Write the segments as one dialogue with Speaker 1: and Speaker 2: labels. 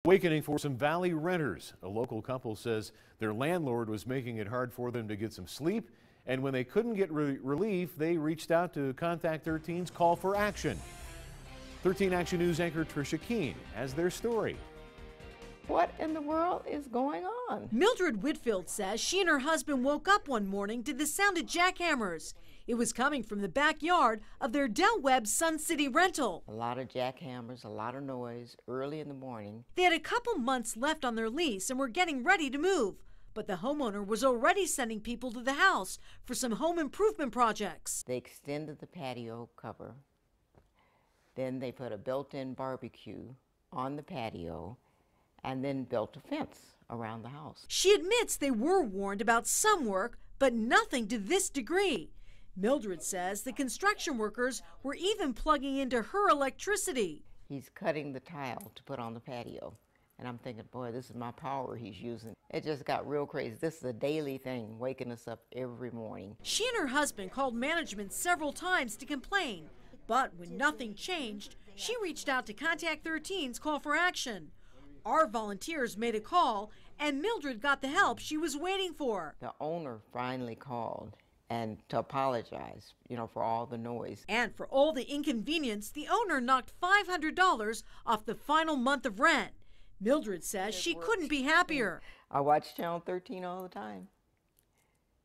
Speaker 1: Awakening for some Valley renters. A local couple says their landlord was making it hard for them to get some sleep, and when they couldn't get relief, they reached out to Contact 13's Call for Action. 13 Action News anchor Tricia Keene has their story.
Speaker 2: What in the world is going on?
Speaker 3: Mildred Whitfield says she and her husband woke up one morning to the sound of jackhammers. It was coming from the backyard of their Del Webb Sun City rental.
Speaker 2: A lot of jackhammers, a lot of noise early in the morning.
Speaker 3: They had a couple months left on their lease and were getting ready to move. But the homeowner was already sending people to the house for some home improvement projects.
Speaker 2: They extended the patio cover. Then they put a built-in barbecue on the patio and then built a fence around the house.
Speaker 3: She admits they were warned about some work, but nothing to this degree. Mildred says the construction workers were even plugging into her electricity.
Speaker 2: He's cutting the tile to put on the patio. And I'm thinking, boy, this is my power he's using. It just got real crazy. This is a daily thing, waking us up every morning.
Speaker 3: She and her husband called management several times to complain. But when nothing changed, she reached out to Contact 13's Call for Action. Our volunteers made a call, and Mildred got the help she was waiting for.
Speaker 2: The owner finally called and to apologize, for all the noise.
Speaker 3: And for all the inconvenience, the owner knocked $500 off the final month of rent. Mildred says she couldn't be happier.
Speaker 2: I watch Channel 13 all the time,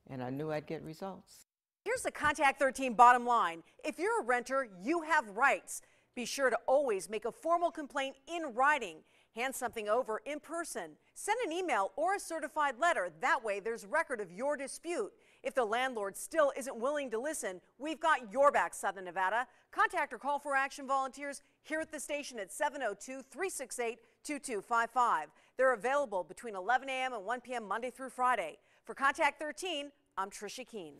Speaker 2: and I knew I'd get results.
Speaker 4: Here's the Contact 13 bottom line. If you're a renter, you have rights. Be sure to always make a formal complaint in writing. Hand something over in person. Send an email or a certified letter. That way there's record of your dispute. If the landlord still isn't willing to listen, we've got your back, Southern Nevada. Contact or Call for Action volunteers here at the station at 702-368-2255. They're available between 11 a.m. and 1 p.m. Monday through Friday. For Contact 13, I'm Tricia Keene.